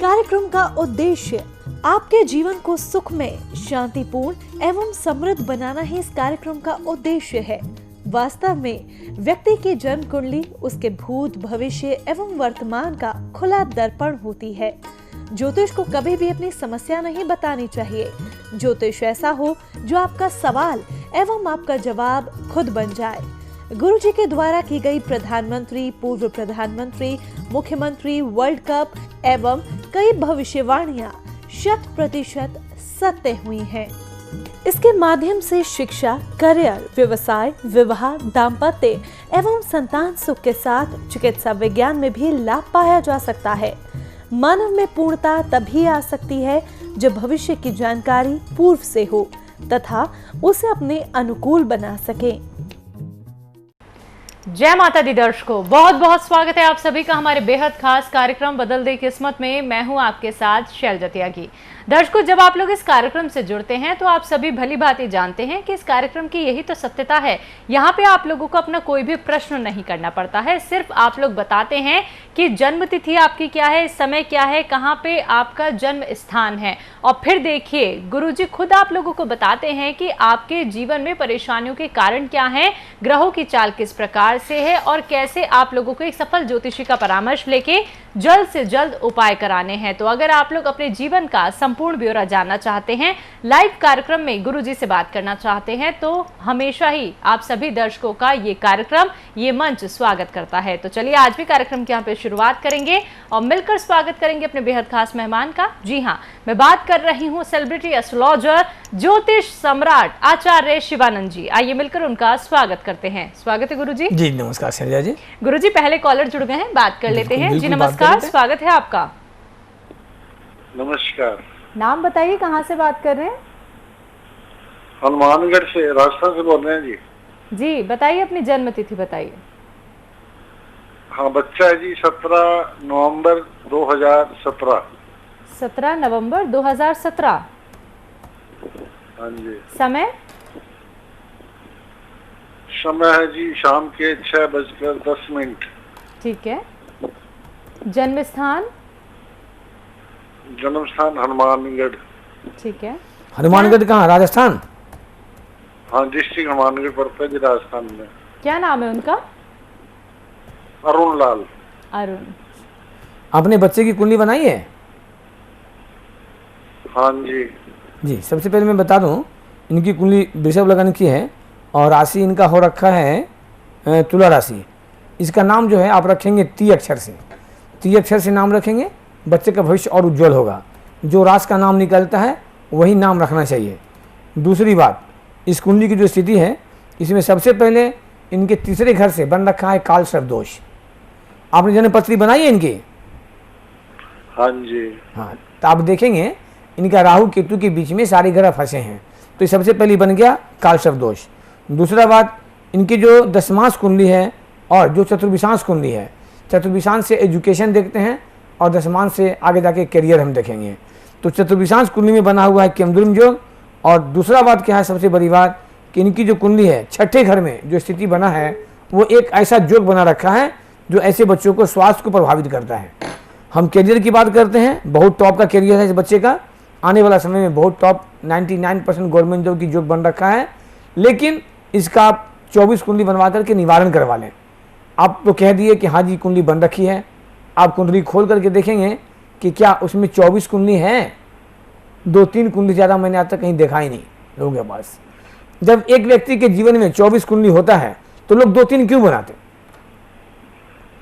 कार्यक्रम का उद्देश्य आपके जीवन को सुखमय, शांतिपूर्ण एवं समृद्ध बनाना ही इस कार्यक्रम का उद्देश्य है। वास्तव में व्यक्ति की जन्म कुंडली उसके भूत, भविष्य एवं वर्तमान का खुला दर्पण होती है। ज्योतिष को कभी भी अपनी समस्या नहीं बतानी चाहिए। ज्योतिष ऐसा हो जो आपका सवाल एवं आपका जवाब खुद बन जाए। गुरुजी के द्वारा की गई प्रधानमंत्री, पूर्व प्रधानमंत्री, मुख्यमंत्री, वर्ल्ड कप एवं कई भविष्यवाणियां 100% सत्य हुई हैं। इसके माध्यम से शिक्षा, करियर, व्यवसाय, विवाह, दाम्पत्य एवं संतान सुख के साथ चिकित्सा विज्ञान में भी लाभ पाया जा सकता है। मानव में पूर्णता तभी आ सकती है जब भविष्य की जानकारी पूर्व से हो तथा उसे अपने अनुकूल बना सके। जय माता दी दर्शकों, बहुत बहुत स्वागत है आप सभी का हमारे बेहद खास कार्यक्रम बदल दे किस्मत में। मैं हूं आपके साथ शैलजा त्यागी। दर्शकों, जब आप लोग इस कार्यक्रम से जुड़ते हैं तो आप सभी भली भांति जानते हैं कि इस कार्यक्रम की यही तो सत्यता है। यहाँ पे आप लोगों को अपना कोई भी प्रश्न नहीं करना पड़ता है। सिर्फ आप लोग बताते हैं कि जन्म तिथि आपकी क्या है, समय क्या है, कहाँ पे आपका जन्म स्थान है, और फिर देखिए गुरुजी खुद आप लोगों को बताते हैं कि आपके जीवन में परेशानियों के कारण क्या है, ग्रहों की चाल किस प्रकार से है और कैसे आप लोगों को एक सफल ज्योतिषी का परामर्श लेके जल्द से जल्द उपाय कराने हैं। तो अगर आप लोग अपने जीवन का संपूर्ण ब्यौरा जानना चाहते हैं, लाइव कार्यक्रम में गुरुजी से बात करना चाहते हैं, तो हमेशा ही आप सभी दर्शकों का ये कार्यक्रम, ये मंच स्वागत करता है। तो चलिए आज भी कार्यक्रम की यहाँ पे शुरुआत करेंगे और मिलकर स्वागत करेंगे अपने बेहद खास मेहमान का। जी हाँ, मैं बात कर रही हूँ सेलिब्रिटी एस्ट्रोलॉजर, ज्योतिष सम्राट आचार्य शिवानंद जी। आइए मिलकर उनका स्वागत करते हैं। स्वागत है गुरुजी। जी नमस्कार शैलजा जी। गुरुजी पहले कॉलर जुड़ गए हैं, बात कर लेते हैं। जी नमस्कार, स्वागत है आपका। नमस्कार। नाम बताइए, कहाँ से बात कर रहे हैं? हनुमानगढ़ से, राजस्थान से बोल रहे हैं जी। जी बताइए, अपनी जन्म तिथि बताइए। हाँ, बच्चा है जी 17 नवंबर 2017। 17 नवंबर 2017। हाँ जी। समय? समय है जी शाम के 6:10। ठीक है। जन्म स्थान? जन्म स्थान हनुमानगढ़। ठीक है। हनुमानगढ़ कहाँ, राजस्थान? हाँ, डिस्ट्रिक्ट हनुमानगढ़ पड़ता है जी, राजस्थान में। क्या नाम है उनका? अरुण लाल। अरुण। आपने बच्चे की कुंडली बनाई है? हाँ जी। जी, सबसे पहले मैं बता दूं, इनकी कुंडली वृषभ लगन की है और राशि इनका हो रखा है तुला राशि। इसका नाम जो है आप रखेंगे ती अक्षर से। ती अक्षर से नाम रखेंगे, बच्चे का भविष्य और उज्जवल होगा। जो राशि का नाम निकलता है वही नाम रखना चाहिए। दूसरी बात, इस कुंडली की जो स्थिति है, इसमें सबसे पहले इनके तीसरे घर से बन रखा है काल सर्प दोष। आपने जन्म पत्री बनाई है इनकी? हाँ जी। हाँ, तो आप देखेंगे इनका राहु केतु के बीच में सारे ग्रह फंसे हैं, तो सबसे पहले बन गया काल सर्प दोष। दूसरा बात, इनकी जो दशमांश कुंडली है और जो चतुर्विशांश कुंडली है, चतुर्विशांश से एजुकेशन देखते हैं और दशमांश से आगे जाके करियर हम देखेंगे। तो चतुर्विशांश कुंडली में बना हुआ है केमद्रुम योग। और दूसरा बात क्या है, सबसे बड़ी बात कि इनकी जो कुंडली है, छठे घर में जो स्थिति बना है वो एक ऐसा योग बना रखा है जो ऐसे बच्चों को स्वास्थ्य को प्रभावित करता है। हम करियर की बात करते हैं, बहुत टॉप का करियर है इस बच्चे का, आने वाला समय में बहुत टॉप 99% गवर्नमेंट जॉब की योग बन रखा है। लेकिन इसका आप 24 कुंडली बनवा करके निवारण करवा लें। आप तो कह दिए कि हाँ जी कुंडली बन रखी है, आप कुंडली खोल करके देखेंगे कि क्या उसमें 24 कुंडली हैं। 2-3 कुंडली ज़्यादा मैंने आज तक कहीं देखा ही नहीं लोगों के पास। जब एक व्यक्ति के जीवन में 24 कुंडली होता है तो लोग 2-3 क्यों बनाते?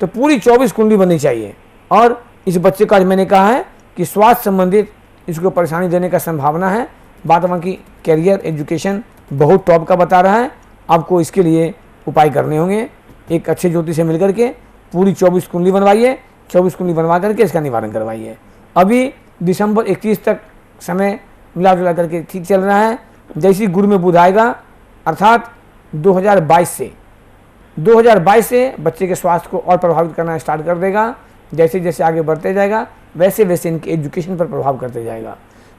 तो पूरी 24 कुंडली बननी चाहिए। और इस बच्चे का मैंने कहा है कि स्वास्थ्य संबंधित इसको परेशानी देने का संभावना है। बात बाकी कैरियर, एजुकेशन बहुत टॉप का बता रहा है। आपको इसके लिए उपाय करने होंगे। एक अच्छे ज्योतिष से मिलकर के पूरी 24 कुंडली बनवाइए। 24 कुंडली बनवा करके इसका निवारण करवाइए। अभी दिसंबर 31 तक समय मिला जुला करके ठीक चल रहा है। जैसी गुरु में बुध आएगा, अर्थात 2022 से बच्चे के स्वास्थ्य को और प्रभावित करना स्टार्ट कर देगा। जैसे जैसे आगे बढ़ते जाएगा वैसे वैसे इनके एजुकेशन पर प्रभाव करते जाएगा।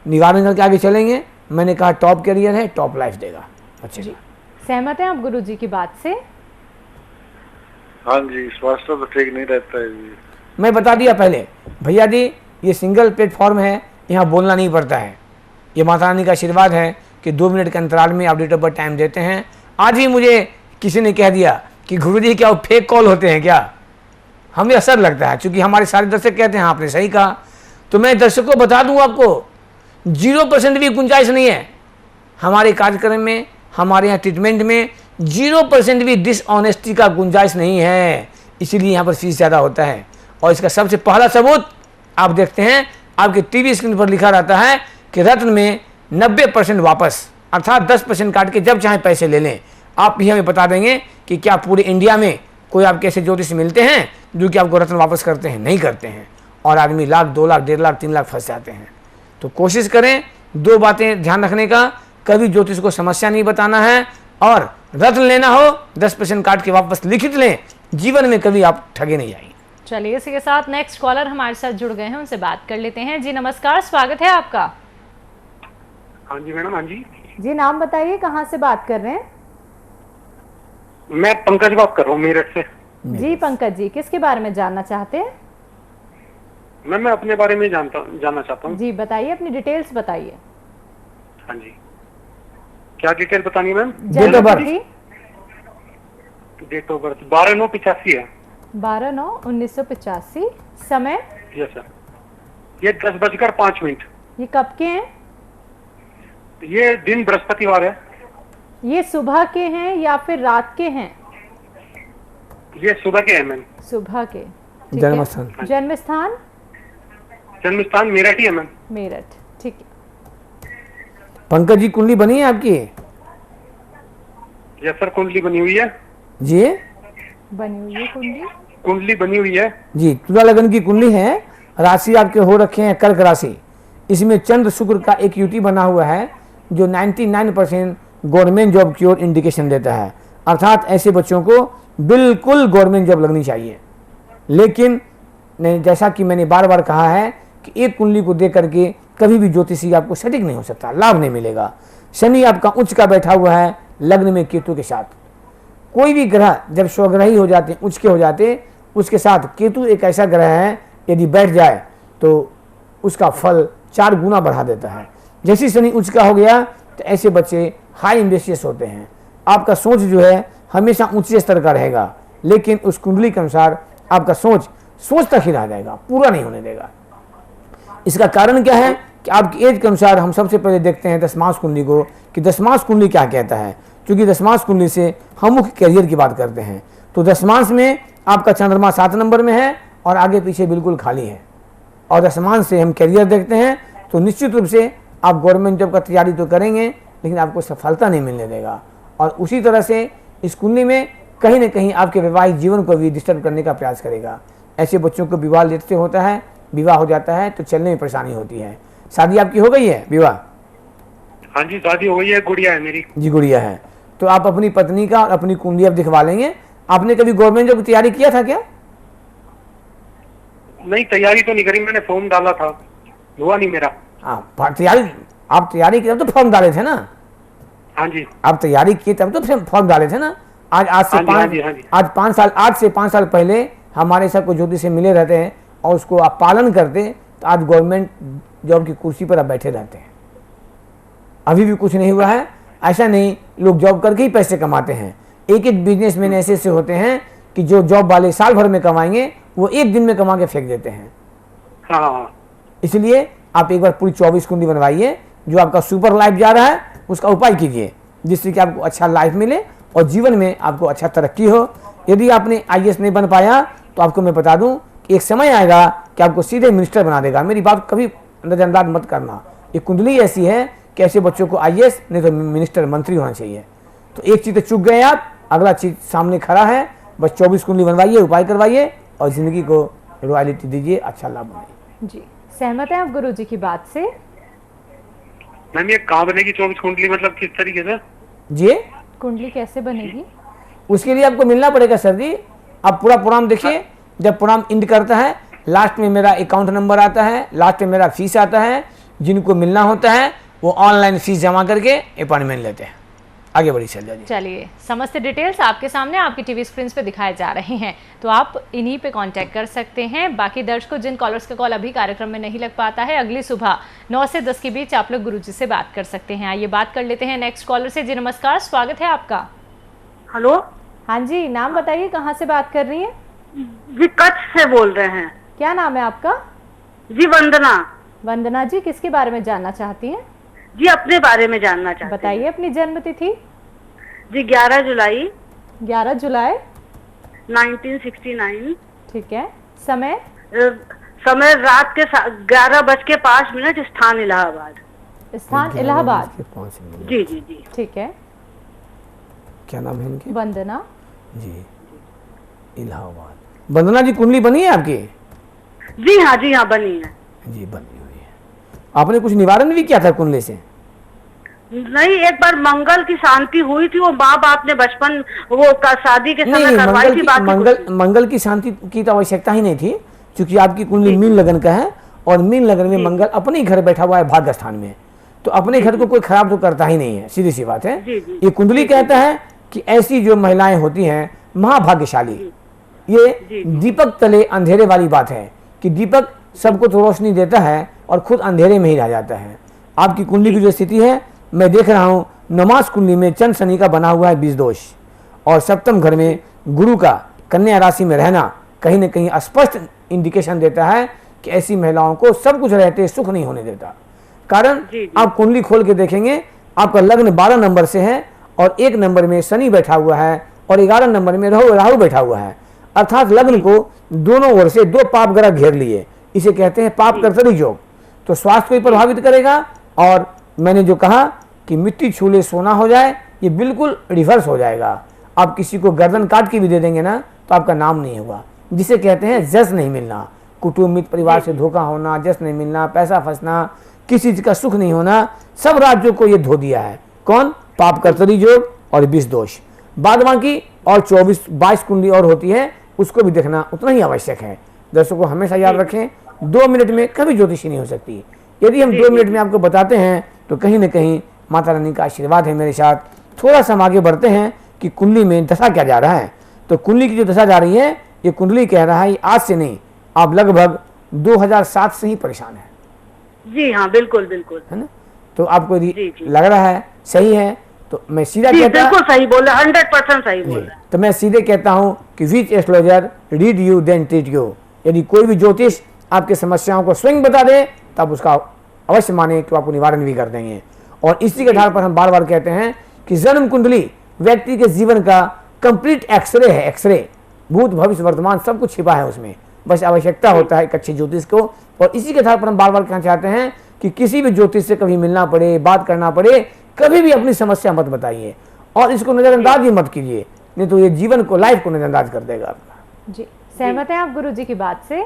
निवारण करके आगे चलेंगे। मैंने कहा टॉप करियर है, टॉप लाइफ देगा बच्चे जी। सहमत हैं आप गुरुजी की बात से? हाँ जी, स्वास्थ्य तो ठीक नहीं रहता है जी। मैं बता दिया पहले, भैया जी ये सिंगल प्लेटफॉर्म है, यहाँ बोलना नहीं पड़ता है। ये माता रानी का आशीर्वाद है कि 2 मिनट के अंतराल में आप डेट ऑफ बर्थ टाइम देते हैं। आज ही मुझे किसी ने कह दिया कि गुरुजी क्या वो फेक कॉल होते हैं क्या? हमें असर लगता है, क्योंकि हमारे सारे दर्शक कहते हैं हाँ आपने सही कहा। तो मैं दर्शकों को बता दूं आपको 0% भी गुंजाइश नहीं है हमारे कार्यक्रम में, हमारे यहाँ ट्रीटमेंट में 0% भी डिसऑनेस्टी का गुंजाइश नहीं है, इसीलिए यहाँ पर फीस ज़्यादा होता है। और इसका सबसे पहला सबूत आप देखते हैं, आपके टीवी स्क्रीन पर लिखा रहता है कि रत्न में 90% वापस, अर्थात 10% काट के जब चाहे पैसे ले लें। आप भी हमें बता देंगे कि क्या पूरे इंडिया में कोई आपके ऐसे ज्योतिष मिलते हैं जो कि आपको रत्न वापस करते हैं? नहीं करते हैं, और आदमी लाख, 2 लाख, 1.5 लाख, 3 लाख फंस जाते हैं। तो कोशिश करें 2 बातें ध्यान रखने का, कभी ज्योतिष को समस्या नहीं बताना है, और रत्न लेना हो 10% काट के वापस लिखित लें, जीवन में कभी आप ठगे नहीं जाएंगे। चलिए इसी के साथ नेक्स्ट कॉलर हमारे साथ जुड़ गए हैं, उनसे बात कर लेते हैं। जी नमस्कार, स्वागत है आपका। हाँ जी मैडम। हाँ जी जी नाम बताइए, कहाँ से बात कर रहे हैं? मैं पंकज बात कर रहा हूँ मेरठ से। जी पंकज जी, किसके बारे में जानना चाहते हैं? मैं अपने बारे में जानना चाहता हूँ। जी बताइए, अपनी डिटेल्स बताइए। हाँ जी, क्या डिटेल बतानी है ma'am? Date of birth. Date of birth 12/9/85 है। 12/9/1985। समय? यस सर, ये 10:05। ये कब के हैं? ये दिन बृहस्पतिवार है। ये सुबह के हैं या फिर रात के हैं? ये सुबह के है मैम। सुबह के। ठीक है। जन्म स्थान? जन्म स्थान? जन्म स्थान मेरठ ही है मैम। मेरठ, ठीक है। पंकज जी कुंडली बनी है आपकी? यस सर, कुंडली बनी हुई है जी, बनी हुई है कुंडली? कुंडली बनी हुई है जी। तुला लगन की कुंडली है, राशि आपके हो रखे हैं कर्क राशि। इसमें चंद्र शुक्र का एक युति बना हुआ है जो 99% गवर्नमेंट जॉब की ओर इंडिकेशन देता है, अर्थात ऐसे बच्चों को बिल्कुल गवर्नमेंट जॉब लगनी चाहिए। लेकिन नहीं, जैसा कि मैंने बार बार कहा है कि एक कुंडली को देख करके कभी भी ज्योतिषी आपको सटीक नहीं हो सकता, लाभ नहीं मिलेगा। शनि आपका उच्च का बैठा हुआ है लग्न में केतु के साथ। कोई भी ग्रह जब स्वग्रही हो जाते, उच्च के हो जाते, उसके साथ केतु एक ऐसा ग्रह है यदि बैठ जाए तो उसका फल 4 गुना बढ़ा देता है। जैसे शनि उच्च का हो गया तो ऐसे बच्चे हाई एम्बिशियस होते हैं। आपका सोच जो है हमेशा ऊंचे स्तर का रहेगा, लेकिन उस कुंडली के अनुसार आपका सोच तक ही रह जाएगा, पूरा नहीं होने देगा। इसका कारण क्या है कि आपकी एज के अनुसार हम सबसे पहले देखते हैं दशमांश कुंडली को कि दशमांश कुंडली क्या कहता है, क्योंकि दशमांश कुंडली से हम मुख्य कैरियर की बात करते हैं। तो दशमांश में आपका चंद्रमा 7 नंबर में है और आगे पीछे बिल्कुल खाली है, और दशमांश से हम कैरियर देखते हैं। तो निश्चित रूप से आप गवर्नमेंट जॉब का तैयारी तो करेंगे, लेकिन आपको सफलता नहीं मिलने देगा। और उसी तरह से इस कुंडली में कहीं ना कहीं आपके वैवाहिक जीवन को भी डिस्टर्ब करने का प्रयास करेगा। ऐसे बच्चों को विवाह लेट से होता है, विवाह हो जाता है तो चलने में परेशानी होती है। शादी आपकी हो गई है? विवाह? हाँ जी, शादी हो गई है, गुड़िया है मेरी। जी गुड़िया है। तो आप अपनी पत्नी का और अपनी कुंडली आप दिखवा लेंगे। आपने कभी गवर्नमेंट जॉब की तैयारी किया था क्या? नहीं, तैयारी तो नहीं करी, मैंने फॉर्म डाला था, हुआ नहीं मेरा। हाँ, तैयारी आप तैयारी की तब तो फॉर्म डाले थे ना? हाँ जी, आप तैयारी किए तब तो फॉर्म डाले थे ना? आज हाँ जी, हाँ जी। आज से 5 साल पहले हमारे साथ कोई ज्योतिष से मिले रहते हैं और उसको आप पालन करते तो आज गवर्नमेंट जॉब की कुर्सी पर आप बैठे रहते हैं। अभी भी कुछ नहीं हुआ है, ऐसा नहीं, लोग जॉब करके ही पैसे कमाते हैं। एक बिजनेसमैन ऐसे होते हैं कि जो जॉब वाले साल भर में कमाएंगे वो एक दिन में कमा के फेंक देते हैं। हाँ, इसलिए आप एक बार पूरी 24 कुंडली बनवाइए, जो आपका सुपर लाइफ जा रहा है उसका उपाय कीजिए, जिससे कि आपको अच्छा लाइफ मिले और जीवन में आपको अच्छा तरक्की हो। यदि आपने IAS नहीं बन पाया तो आपको मैं बता दूं कि एक समय आएगा कि आपको सीधे मिनिस्टर बना देगा। मेरी बात कभी नजरअंदाज मत करना, ये कुंडली ऐसी है कि ऐसे बच्चों को IAS नहीं तो मिनिस्टर, मंत्री होना चाहिए। तो एक चीज़ तो चूक गए आप, अगला चीज सामने खड़ा है। बस 24 कुंडली बनवाइए, उपाय करवाइए और जिंदगी को रॉयल्टी दीजिए, अच्छा लाभ बनाइए। जी सहमत हैं आप गुरु जी की बात से? मैम ये कहाँ बनेगी 24 कुंडली, मतलब किस तरीके से? जी, कुंडली कैसे बनेगी? उसके लिए आपको मिलना पड़ेगा सर जी। आप पूरा प्रोग्राम देखिए, जब प्रोग्राम इंड करता है लास्ट में मेरा अकाउंट नंबर आता है, लास्ट में मेरा फीस आता है। जिनको मिलना होता है वो ऑनलाइन फीस जमा करके अपॉइंटमेंट लेते हैं। आगे बढ़ी शैलजा जी। चलिए, समस्त डिटेल्स आपके सामने आपकी टीवी स्क्रीन पे दिखाए जा रहे हैं, तो आप इन्हीं पे कांटेक्ट कर सकते हैं। बाकी दर्शकों, जिन कॉलर्स का कॉल अभी कार्यक्रम में नहीं लग पाता है, अगली सुबह 9 से 10 के बीच आप लोग गुरुजी से बात कर सकते हैं। आइए बात कर लेते हैं नेक्स्ट कॉलर से। जी नमस्कार, स्वागत है आपका। हेलो हाँ जी, नाम बताइए, कहाँ से बात कर रही है? जी, कच्छ से बोल रहे हैं। क्या नाम है आपका? जी वंदना। वंदना जी, किसके बारे में जानना चाहती हैं? जी अपने बारे में जानना चाहते हैं। बताइए अपनी जन्म तिथि। जी 11 जुलाई 11 जुलाई 1969। ठीक है। समय? समय रात के 11:05, स्थान इलाहाबाद। स्थान इलाहाबाद। 5 जी जी जी। ठीक है। क्या नाम है इनके? वंदना जी, इलाहाबाद। वंदना जी, कुंडली बनी है आपकी? जी हाँ बनी है। जी, बनी हुई है। आपने कुछ निवारण भी किया था कुंडली से? नहीं, एक बार मंगल की शांति हुई थी, वो माँ बाप ने बचपन शादी के समय नहीं, करवाई थी। बाकी मंगल की शांति की तो आवश्यकता ही नहीं थी, क्योंकि आपकी कुंडली मीन लगन का है और मीन लगन में मंगल अपने ही घर बैठा हुआ है भाग्य स्थान में, तो अपने घर को कोई खराब तो करता ही नहीं है, सीधी सी बात है। ये कुंडली कहता है कि ऐसी जो महिलाएं होती हैं महाभाग्यशाली, ये दीपक तले अंधेरे वाली बात है कि दीपक सबको तो रोशनी देता है और खुद अंधेरे में ही रह जाता है। आपकी कुंडली की जो स्थिति है, मैं देख रहा हूँ नमाज कुंडली में चंद्र शनि का बना हुआ है 20 दोष, और सप्तम घर में गुरु का कन्या राशि में रहना कहीं न कहीं स्पष्ट इंडिकेशन देता है कि ऐसी महिलाओं को सब कुछ रहते सुख नहीं होने देता। कारण आप कुंडली खोल के देखेंगे, आपका लग्न 12 नंबर से है और 1 नंबर में शनि बैठा हुआ है और 11 नंबर में राहु बैठा हुआ है, अर्थात लग्न को दोनों ओर से 2 पाप ग्रह घेर लिए। इसे कहते हैं पाप कर्तरी योग। तो स्वास्थ्य को ही प्रभावित करेगा, और मैंने जो कहा कि मिट्टी छूले सोना हो जाए, ये बिल्कुल रिवर्स हो जाएगा। आप किसी को गर्दन काट के भी दे देंगे ना, तो आपका नाम नहीं होगा, जिसे कहते हैं जस नहीं मिलना, कुटुंब मित्र परिवार से धोखा होना, जस नहीं मिलना, पैसा फंसना, किसी चीज का सुख नहीं होना, सब राज्यों को ये धो दिया है। कौन? पाप कर्तरी योग और 20 दोष। बाद बाकी और 22 कुंडली और होती है, उसको भी देखना उतना ही आवश्यक है। दर्शकों, हमेशा याद रखें, 2 मिनट में कभी ज्योतिषी नहीं हो सकती। यदि हम 2 मिनट में आपको बताते हैं तो कहीं न कहीं माता रानी का आशीर्वाद है मेरे साथ। थोड़ा सा हम आगे बढ़ते हैं कि कुंडली में दशा क्या जा रहा है। तो कुंडली की जो दशा जा रही है, ये कुंडली कह रहा है आज से नहीं, आप लगभग 2007 से ही परेशान है। जी हाँ, बिल्कुल बिल्कुल, है ना? तो आपको लग रहा है सही है, तो मैं सीधा कहता हूं, बिल्कुल सही बोला, 100% सही बोला। तो मैं सीधे कहता हूं कि which astrologer read you then treat you. यदि कोई भी ज्योतिष आपके समस्याओं को स्वयं बता दे, तब उसका अवश्य माने कि आपको निवारण भी कर देंगे। और इसी के आधार पर हम बार बार कहते हैं कि जन्म कुंडली व्यक्ति के जीवन का कंप्लीट एक्सरे है। एक्सरे, भूत भविष्य वर्तमान सब कुछ छिपा है उसमें, बस आवश्यकता होता है एक अच्छे ज्योतिष को। और इसी के आधार पर हम बार बार कहना चाहते हैं कि किसी भी ज्योतिष से कभी मिलना पड़े, बात करना पड़े, कभी भी अपनी समस्या मत बताइए और इसको नजरअंदाज ही मत कीजिए, नहीं तो ये जीवन को, लाइफ को नजरअंदाज कर देगा आपका। जी, सहमत हैं आप गुरु जी की बात से?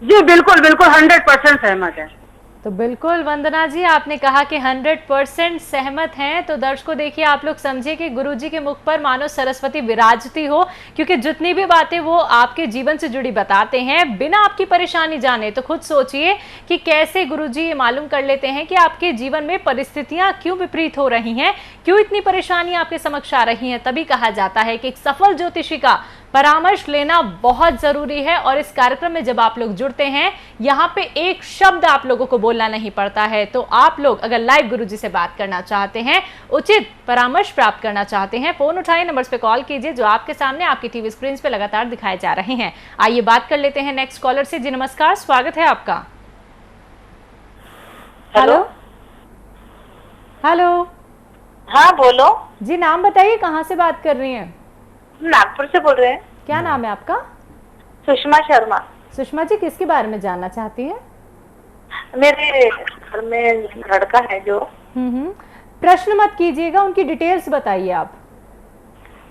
जी बिल्कुल बिल्कुल, 100% सहमत है। तो बिल्कुल वंदना जी, आपने कहा कि 100% सहमत हैं। तो दर्शकों देखिए, आप लोग समझिए कि गुरुजी के मुख पर मानो सरस्वती विराजती हो, क्योंकि जितनी भी बातें वो आपके जीवन से जुड़ी बताते हैं बिना आपकी परेशानी जाने। तो खुद सोचिए कि कैसे गुरुजी ये मालूम कर लेते हैं कि आपके जीवन में परिस्थितियां क्यों विपरीत हो रही हैं, क्यों इतनी परेशानी आपके समक्ष आ रही हैं। तभी कहा जाता है कि एक सफल ज्योतिषी का परामर्श लेना बहुत जरूरी है। और इस कार्यक्रम में जब आप लोग जुड़ते हैं, यहाँ पे एक शब्द आप लोगों को बोलना नहीं पड़ता है। तो आप लोग अगर लाइव गुरुजी से बात करना चाहते हैं, उचित परामर्श प्राप्त करना चाहते हैं, फोन उठाए, नंबर्स पे कॉल कीजिए जो आपके सामने आपकी टीवी स्क्रीन पे लगातार दिखाए जा रहे हैं। आइए बात कर लेते हैं नेक्स्ट कॉलर से। जी नमस्कार, स्वागत है आपका। Hello hello. हाँ बोलो। जी नाम बताइए, कहाँ से बात कर रही हैं? नागपुर से बोल रहे हैं। क्या नाम है आपका? सुषमा शर्मा। सुषमा जी, किसके बारे में जानना चाहती हैं? मेरे घर में लड़का है जो। प्रश्न मत कीजिएगा, उनकी डिटेल्स बताइए आप।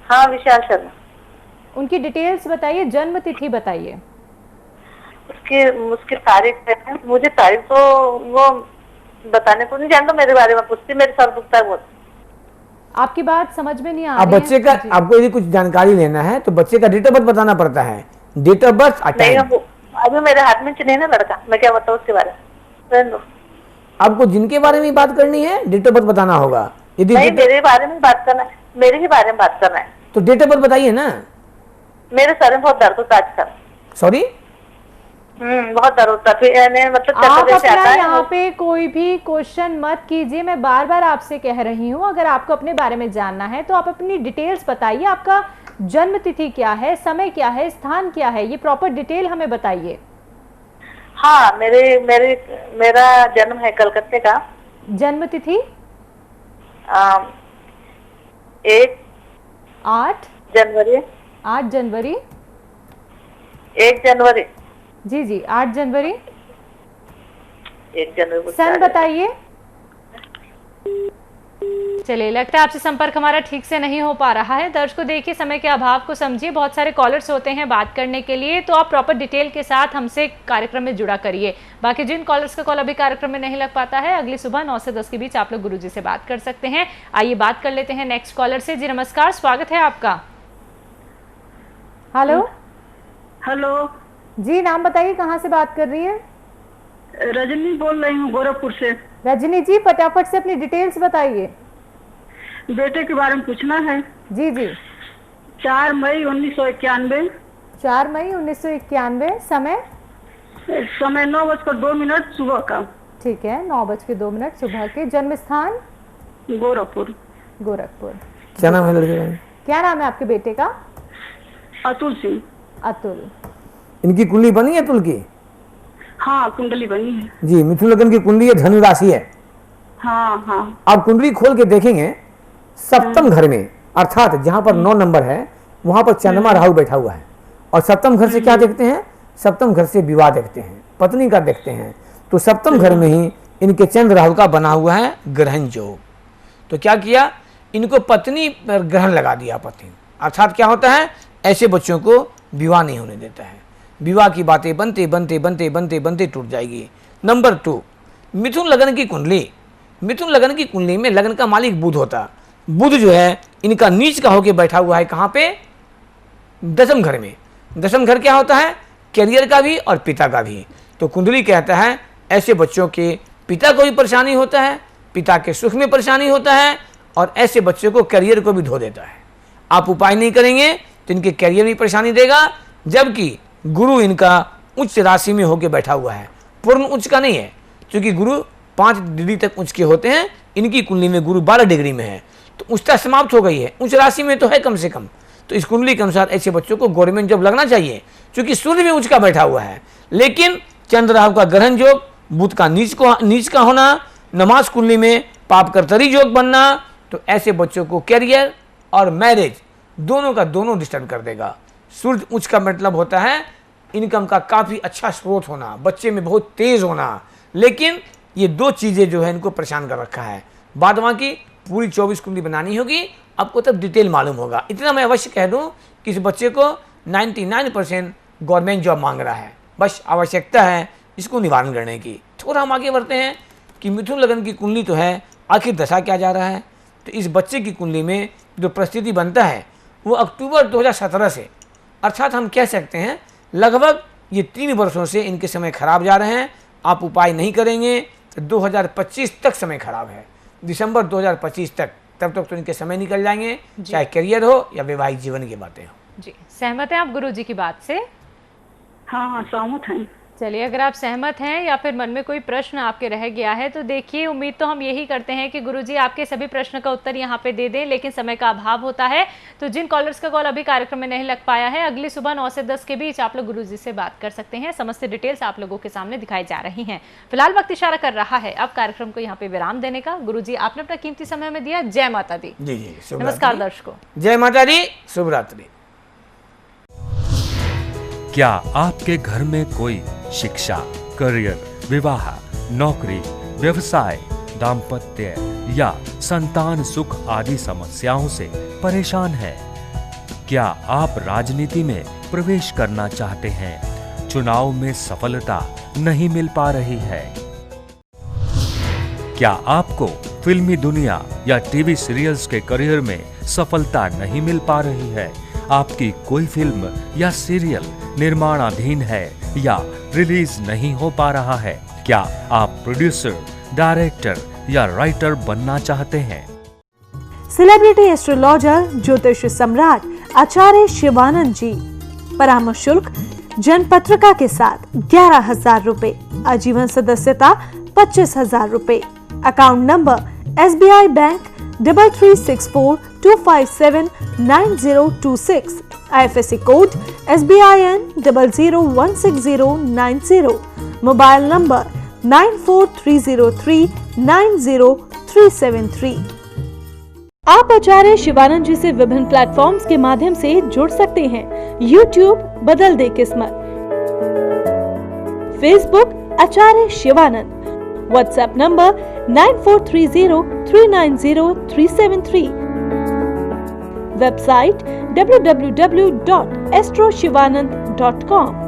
हाँ, विशाल शर्मा। उनकी डिटेल्स बताइए, जन्म तिथि बताइए। उसकी तारीख है, मुझे तारीख तो वो बताने को नहीं जानता, मेरे बारे में पूछती, मेरे सर दुखता है बहुत। आपकी बात समझ में नहीं आ रही है। बच्चे का आपको यदि कुछ जानकारी लेना है तो बच्चे का डेट ऑफ बर्थ बताना पड़ता है। डेट ऑफ बर्थ अभी मेरे हाथ में नहीं ना लड़का, मैं क्या बताऊँ उसके बारे में। आपको जिनके बारे में बात करनी है डेट ऑफ बर्थ बताना होगा। यदि नहीं, मेरे बारे में बात करना है, मेरे ही बारे में बात करना है। तो डेट ऑफ बर्थ बताइए ना। मेरे सर में बहुत दर्द होता है सर। सॉरी, बहुत दर्द होता है, फिर यानी मतलब आप चक्कर जैसे अपना आता है। यहाँ पे कोई भी क्वेश्चन मत कीजिए, मैं बार बार आपसे कह रही हूँ, अगर आपको अपने बारे में जानना है तो आप अपनी डिटेल्स बताइए। आपका जन्म तिथि क्या है, समय क्या है, स्थान क्या है, ये प्रॉपर डिटेल हमें बताइए। हाँ, मेरा जन्म है कलकत्ते का। जन्म तिथि 8 जनवरी 8 जनवरी 1 जनवरी जी जी 8 जनवरी। 1 जनवरी को सन चार- बताइए। चलिए, लगता है आपसे संपर्क हमारा ठीक से नहीं हो पा रहा है। दर्शकों देखिए, समय के अभाव को समझिए, बहुत सारे कॉलर्स होते हैं बात करने के लिए, तो आप प्रॉपर डिटेल के साथ हमसे कार्यक्रम में जुड़ा करिए। बाकी जिन कॉलर्स का कॉल अभी कार्यक्रम में नहीं लग पाता है, अगली सुबह 9 से 10 के बीच आप लोग गुरुजी से बात कर सकते हैं। आइए बात कर लेते हैं नेक्स्ट कॉलर से। जी नमस्कार, स्वागत है आपका। हेलो हेलो, जी, नाम बताइए, कहाँ से बात कर रही है? रजनी बोल रही हूँ गोरखपुर से। रजनी जी, फटाफट से अपनी डिटेल्स बताइए। बेटे के बारे में पूछना है। जी जी 4 मई 1991, 4 मई 1991, समय? समय 9:02 सुबह का। ठीक है, 9:02 सुबह के। जन्म स्थान? गोरखपुर। गोरखपुर। क्या नाम है लड़के का? क्या नाम है आपके बेटे का? अतुल सिंह। अतुल। इनकी कुंडली बनी है अतुल की? हाँ, कुंडली बनी है। जी, मिथुन लग्न की कुंडली है, धनु राशि है। हाँ हाँ। आप कुंडली खोल के देखेंगे, सप्तम घर में, अर्थात जहां पर 9 नंबर है वहां पर चंद्रमा राहु बैठा हुआ है। और सप्तम घर से क्या देखते हैं? सप्तम घर से विवाह देखते हैं, पत्नी का देखते हैं। तो सप्तम घर में ही इनके चंद्र राहु का बना हुआ है ग्रहण योग। तो क्या किया, इनको पत्नी पर ग्रहण लगा दिया पत्नी, अर्थात क्या होता है, ऐसे बच्चों को विवाह नहीं होने देता है। विवाह की बातें बनते बनते बनते बनते बनते टूट जाएगी। नंबर 2, मिथुन लगन की कुंडली। मिथुन लगन की कुंडली में लगन का मालिक बुध होता। बुध जो है इनका नीच का होके बैठा हुआ है, कहाँ पे? 10वें घर में। 10वें घर क्या होता है? करियर का भी और पिता का भी। तो कुंडली कहता है ऐसे बच्चों के पिता को भी परेशानी होता है, पिता के सुख में परेशानी होता है, और ऐसे बच्चों को करियर को भी धो देता है। आप उपाय नहीं करेंगे तो इनके करियर में परेशानी देगा। जबकि गुरु इनका उच्च राशि में होकर बैठा हुआ है, पूर्ण उच्च का नहीं है, क्योंकि गुरु 5 डिग्री तक उच्च के होते हैं। इनकी कुंडली में गुरु 12 डिग्री में है, तो उच्चता समाप्त हो गई है, उच्च राशि में तो है कम से कम। तो इस कुंडली के अनुसार ऐसे बच्चों को गवर्नमेंट जॉब लगना चाहिए, क्योंकि सूर्य में उच्च का बैठा हुआ है। लेकिन चंद्र राहु का ग्रहण योग, बुध का नीच का होना, नमाज कुंडली में पाप कर्तरी योग बनना, तो ऐसे बच्चों को कैरियर और मैरिज दोनों का दोनों डिस्टर्ब कर देगा। सूर्य उच्च का मतलब होता है इनकम का काफ़ी अच्छा स्रोत होना, बच्चे में बहुत तेज होना। लेकिन ये 2 चीज़ें जो है इनको परेशान कर रखा है। बाद बाकी पूरी 24 कुंडली बनानी होगी, आपको तब डिटेल मालूम होगा। इतना मैं अवश्य कह दूं कि इस बच्चे को 99% गवर्नमेंट जॉब मांग रहा है, बस आवश्यकता है इसको निवारण करने की। थोड़ा हम आगे बढ़ते हैं कि मिथुन लगन की कुंडली तो है, आखिर दशा क्या जा रहा है। तो इस बच्चे की कुंडली में जो परिस्थिति बनता है वो अक्टूबर 2017 से, अर्थात हम कह सकते हैं लगभग ये 3 वर्षों से इनके समय खराब जा रहे हैं। आप उपाय नहीं करेंगे तो 2025 तक समय खराब है, दिसंबर 2025 तक, तब तक तो इनके समय निकल जाएंगे, चाहे करियर हो या वैवाहिक जीवन की बातें हो। जी, सहमत हैं आप गुरुजी की बात से? हाँ हाँ, सहमत हैं। चलिए, अगर आप सहमत हैं या फिर मन में कोई प्रश्न आपके रह गया है तो देखिए, उम्मीद तो हम यही करते हैं कि गुरुजी आपके सभी प्रश्न का उत्तर यहाँ पे दे दें, लेकिन समय का अभाव होता है। तो जिन कॉलर्स का कॉल अभी कार्यक्रम में नहीं लग पाया है, अगली सुबह 9 से 10 के बीच आप लोग गुरुजी से बात कर सकते हैं। समस्त डिटेल्स आप लोगों के सामने दिखाई जा रही हैं। फिलहाल वक्त इशारा कर रहा है अब कार्यक्रम को यहाँ पे विराम देने का। गुरुजी, आपने अपना कीमती समय में दिया। जय माता दी। जी जी, नमस्कार दर्शकों। जय माता दी, शुभ रात्रि। क्या आपके घर में कोई शिक्षा, करियर, विवाह, नौकरी, व्यवसाय, दाम्पत्य या संतान सुख आदि समस्याओं से परेशान है? क्या आप राजनीति में प्रवेश करना चाहते हैं? चुनाव में सफलता नहीं मिल पा रही है? क्या आपको फिल्मी दुनिया या टीवी सीरियल्स के करियर में सफलता नहीं मिल पा रही है? आपकी कोई फिल्म या सीरियल निर्माणाधीन है या रिलीज नहीं हो पा रहा है? क्या आप प्रोड्यूसर, डायरेक्टर या राइटर बनना चाहते हैं? सेलिब्रिटी एस्ट्रोलॉजर ज्योतिष सम्राट आचार्य शिवानंद जी। परामर्श शुल्क जनपत्रिका के साथ 11,000 रुपए, आजीवन सदस्यता 25,000 रुपए। Account number SBI bank 336425799026, IFSC code SBIN 0016090, mobile number 9430390373। आप आचार्य शिवानंद जी से विभिन्न प्लेटफॉर्म्स के माध्यम से जुड़ सकते हैं। YouTube बदल दे किस्मत, Facebook Acharya Shivanand, WhatsApp number 9430390373, website www.astroshivanand.com।